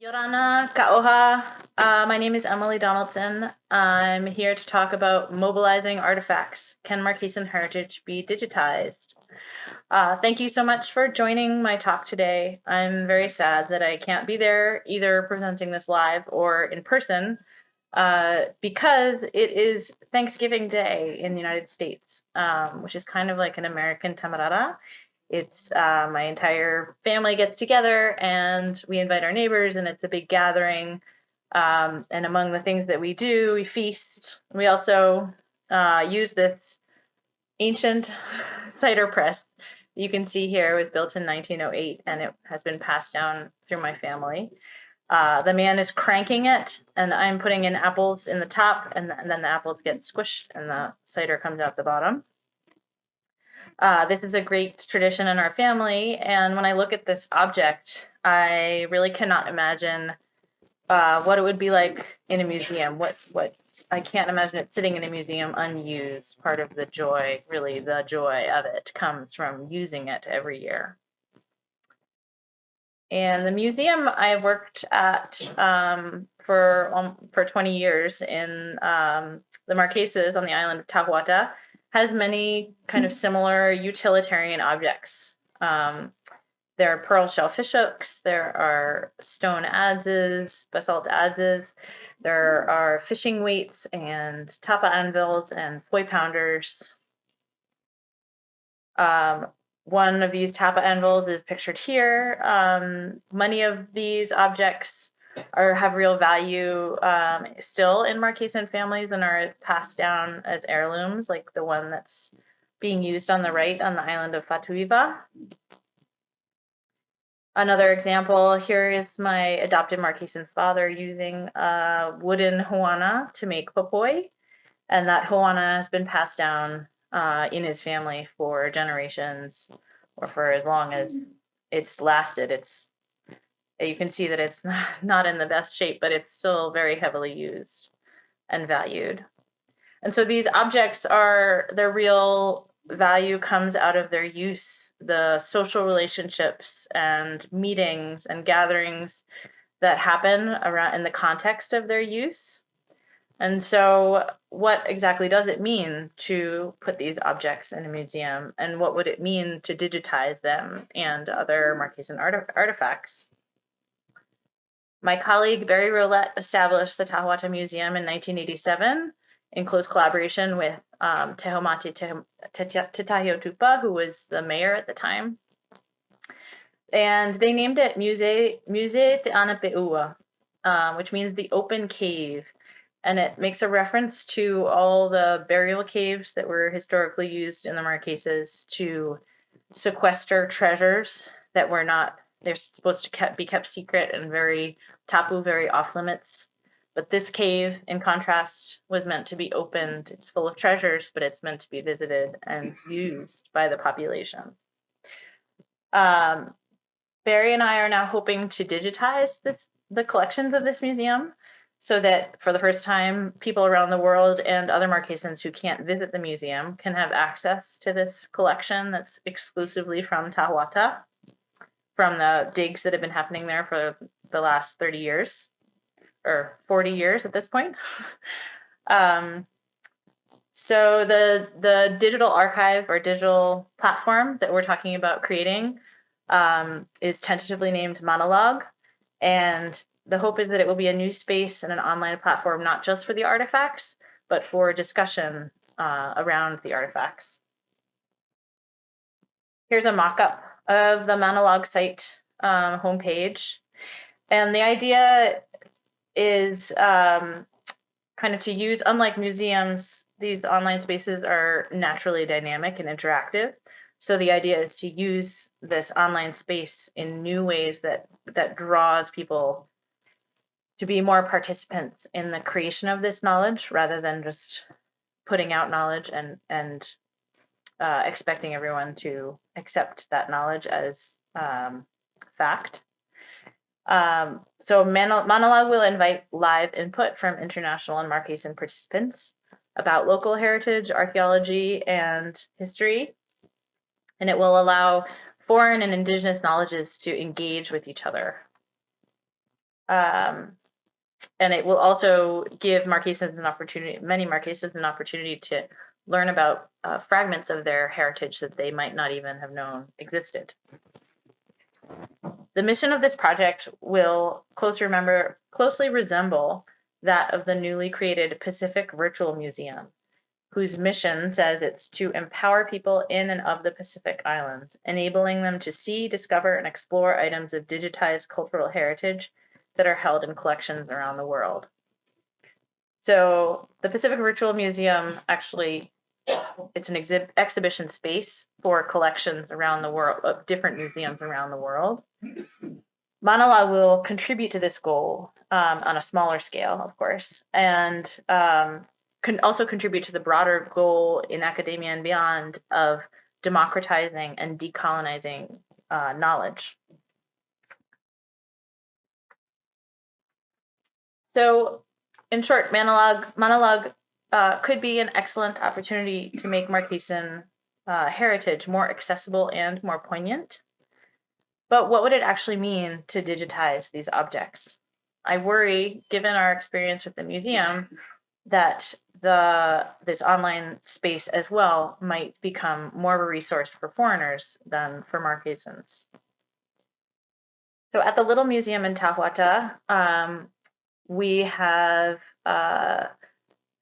Yorana Ka'oha. My name is Emilie Donaldson. I'm here to talk about mobilizing artifacts. Can Marquesan heritage be digitized? Thank you so much for joining my talk today. I'm very sad that I can't be there either presenting this live or in person because it is Thanksgiving Day in the United States, which is kind of like an American Tamarara. It's my entire family gets together and we invite our neighbors, and it's a big gathering. And among the things that we do, we feast. We also use this ancient cider press. You can see here it was built in 1908 and it has been passed down through my family. The man is cranking it, and I'm putting in apples in the top, and then the apples get squished and the cider comes out the bottom. This is a great tradition in our family, and when I look at this object, I really cannot imagine what it would be like in a museum. What I can't imagine it sitting in a museum unused. Part of the joy, really, the joy of it comes from using it every year. And the museum I worked at for 20 years in the Marquesas on the island of Tahuata has many kind of similar utilitarian objects. There are pearl shell fish hooks, there are stone adzes, basalt adzes, there are fishing weights and tapa anvils and poi pounders. One of these tapa anvils is pictured here. Many of these objects have real value still in Marquesan families and are passed down as heirlooms, like the one that's being used on the right on the island of Fatuiva. Another example, here is my adopted Marquesan father using a wooden hoana to make popoi, and that hoana has been passed down in his family for generations, or for as long as it's lasted. You can see that it's not in the best shape, but it's still very heavily used and valued. And so these objects their real value comes out of their use, the social relationships and meetings and gatherings that happen around in the context of their use. And so what exactly does it mean to put these objects in a museum, and what would it mean to digitize them and other Marquesan artifacts? My colleague Barry Roulette established the Tahuata Museum in 1987 in close collaboration with Tehomati Tetahiotupa, who was the mayor at the time. And they named it Musée Te Anapeua, which means the open cave. And it makes a reference to all the burial caves that were historically used in the Marquesas to sequester treasures that were not, they're supposed to be kept secret and very tapu, very off limits. But this cave, in contrast, was meant to be opened. It's full of treasures, but it's meant to be visited and used by the population. Barry and I are now hoping to digitize the collections of this museum so that for the first time, people around the world and other Marquesans who can't visit the museum can have access to this collection that's exclusively from Tahuata, from the digs that have been happening there for the last 30 years, or 40 years at this point. So the digital archive or digital platform that we're talking about creating is tentatively named Monologue. And the hope is that it will be a new space and an online platform, not just for the artifacts, but for discussion around the artifacts. Here's a mock-up of the Monologue site homepage. And the idea is kind of to use, unlike museums, these online spaces are naturally dynamic and interactive. So the idea is to use this online space in new ways that draws people to be more participants in the creation of this knowledge rather than just putting out knowledge and expecting everyone to accept that knowledge as fact. So Monologue will invite live input from international and Marquesan participants about local heritage, archaeology, and history. And it will allow foreign and indigenous knowledges to engage with each other. And it will also give many Marquesans an opportunity to learn about fragments of their heritage that they might not even have known existed. The mission of this project will closely resemble that of the newly created Pacific Virtual Museum, whose mission says it's to empower people in and of the Pacific Islands, enabling them to see, discover, and explore items of digitized cultural heritage that are held in collections around the world. So the Pacific Virtual Museum actually, it's an exhibition space for collections around the world, of different museums around the world. Manala will contribute to this goal on a smaller scale, of course, and can also contribute to the broader goal in academia and beyond of democratizing and decolonizing knowledge. So, in short, monologue could be an excellent opportunity to make Marquesan heritage more accessible and more poignant. But what would it actually mean to digitize these objects? I worry, given our experience with the museum, that this online space as well might become more of a resource for foreigners than for Marquesans. So at the Little Museum in Tahuata, we have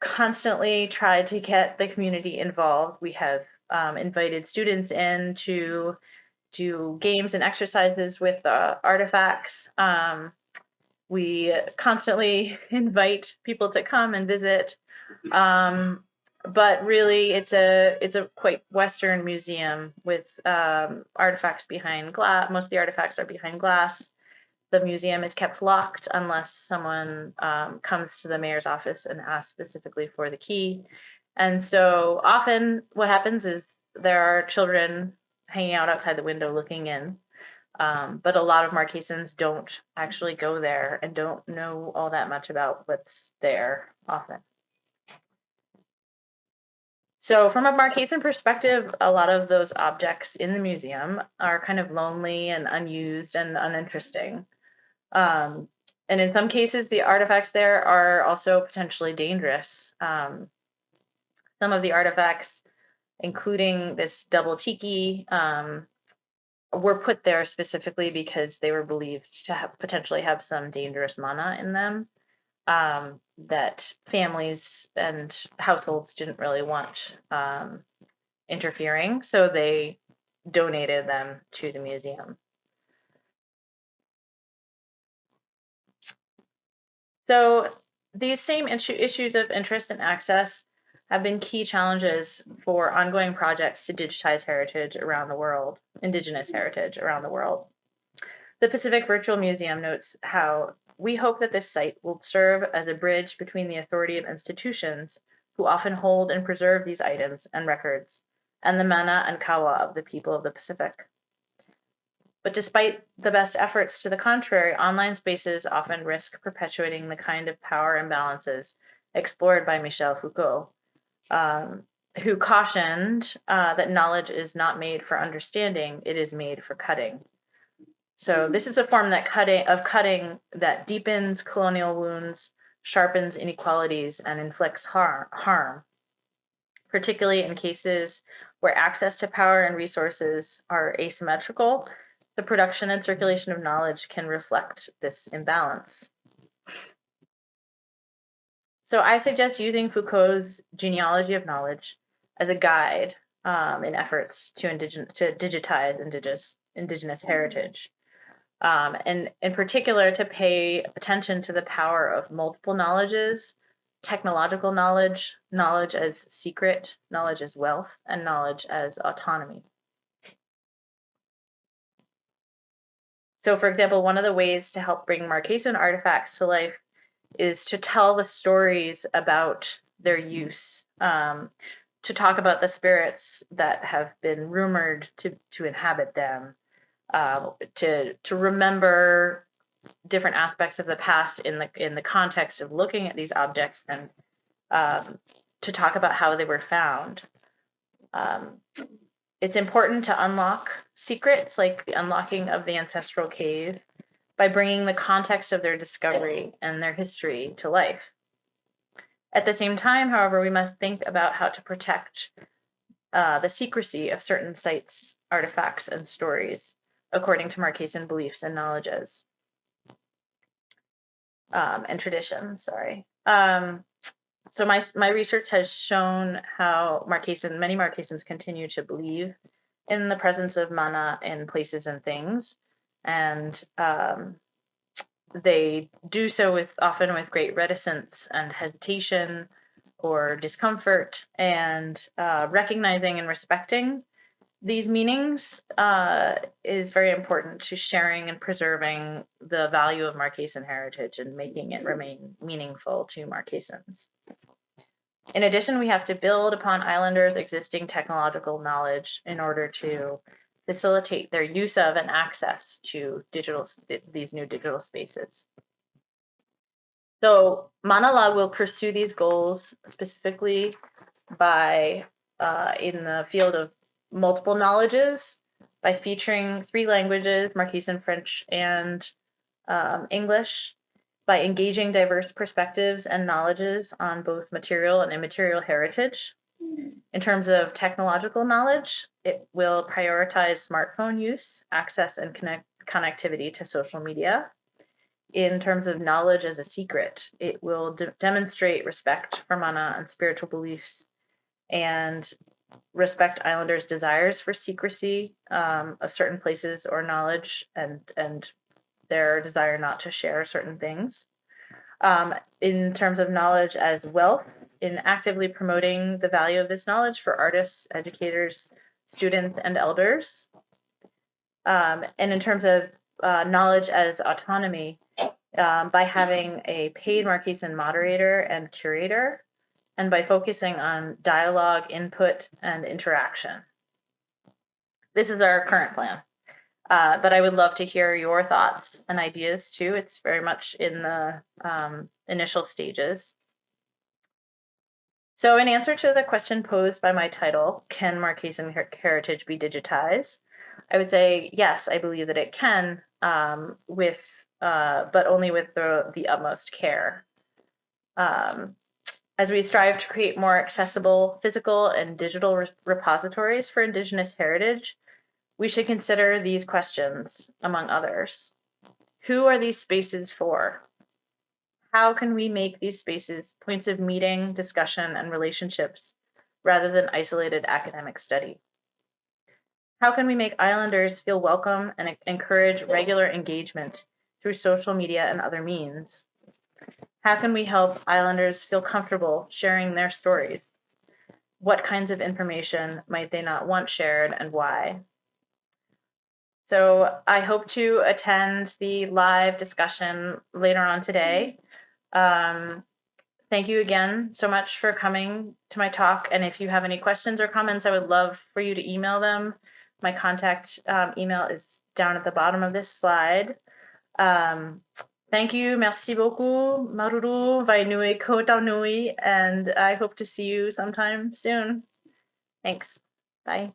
constantly tried to get the community involved. We have invited students in to do games and exercises with artifacts. We constantly invite people to come and visit. But really, it's a quite Western museum with artifacts behind glass. Most of the artifacts are behind glass. The museum is kept locked unless someone comes to the mayor's office and asks specifically for the key. And so often what happens is there are children hanging out outside the window looking in. But a lot of Marquesans don't actually go there and don't know all that much about what's there often. So from a Marquesan perspective, a lot of those objects in the museum are kind of lonely and unused and uninteresting. And in some cases, the artifacts there are also potentially dangerous. Some of the artifacts, including this double tiki, were put there specifically because they were believed to potentially have some dangerous mana in them that families and households didn't really want interfering, so they donated them to the museum. So these same issues of interest and access have been key challenges for ongoing projects to digitize heritage around the world, Indigenous heritage around the world. The Pacific Virtual Museum notes how we hope that this site will serve as a bridge between the authority of institutions who often hold and preserve these items and records and the mana and kawa of the people of the Pacific. But despite the best efforts to the contrary, online spaces often risk perpetuating the kind of power imbalances explored by Michel Foucault, who cautioned that knowledge is not made for understanding, it is made for cutting. So this is a form of cutting that deepens colonial wounds, sharpens inequalities, and inflicts harm, particularly in cases where access to power and resources are asymmetrical. The production and circulation of knowledge can reflect this imbalance. So I suggest using Foucault's genealogy of knowledge as a guide in efforts to digitize indigenous heritage. And in particular, to pay attention to the power of multiple knowledges, technological knowledge, knowledge as secret, knowledge as wealth, and knowledge as autonomy. So, for example, one of the ways to help bring Marquesan artifacts to life is to tell the stories about their use, to talk about the spirits that have been rumored to inhabit them, to remember different aspects of the past in the context of looking at these objects, and to talk about how they were found. It's important to unlock secrets like the unlocking of the ancestral cave by bringing the context of their discovery and their history to life. At the same time, however, we must think about how to protect the secrecy of certain sites, artifacts, and stories, according to Marquesan beliefs and knowledges, and traditions, sorry. So my research has shown how many Marquesans continue to believe in the presence of mana in places and things, and they do so often with great reticence and hesitation or discomfort, and recognizing and respecting these meanings is very important to sharing and preserving the value of Marquesan heritage and making it remain meaningful to Marquesans. In addition, we have to build upon islanders' existing technological knowledge in order to facilitate their use of and access to these new digital spaces. So Manala will pursue these goals specifically by, in the field of multiple knowledges, by featuring 3 languages, Marquesan, French, and English, by engaging diverse perspectives and knowledges on both material and immaterial heritage. In terms of technological knowledge, it will prioritize smartphone use, access, and connectivity to social media. In terms of knowledge as a secret, it will demonstrate respect for mana and spiritual beliefs, and respect islanders' desires for secrecy of certain places or knowledge, and their desire not to share certain things. In terms of knowledge as wealth, in actively promoting the value of this knowledge for artists, educators, students, and elders. And in terms of knowledge as autonomy, by having a paid Marquesan moderator and curator, and by focusing on dialogue, input, and interaction. This is our current plan. But I would love to hear your thoughts and ideas too. It's very much in the initial stages. So in answer to the question posed by my title, can Marquesan heritage be digitized? I would say, yes, I believe that it can, but only with the utmost care. As we strive to create more accessible physical and digital repositories for Indigenous heritage, we should consider these questions, among others. Who are these spaces for? How can we make these spaces points of meeting, discussion, and relationships rather than isolated academic study? How can we make islanders feel welcome and encourage regular engagement through social media and other means? How can we help islanders feel comfortable sharing their stories? What kinds of information might they not want shared, and why? So I hope to attend the live discussion later on today. Thank you again so much for coming to my talk. And if you have any questions or comments, I would love for you to email them. My contact email is down at the bottom of this slide. Thank you. Merci beaucoup. Maruru, vai nui ko tau nui. And I hope to see you sometime soon. Thanks. Bye.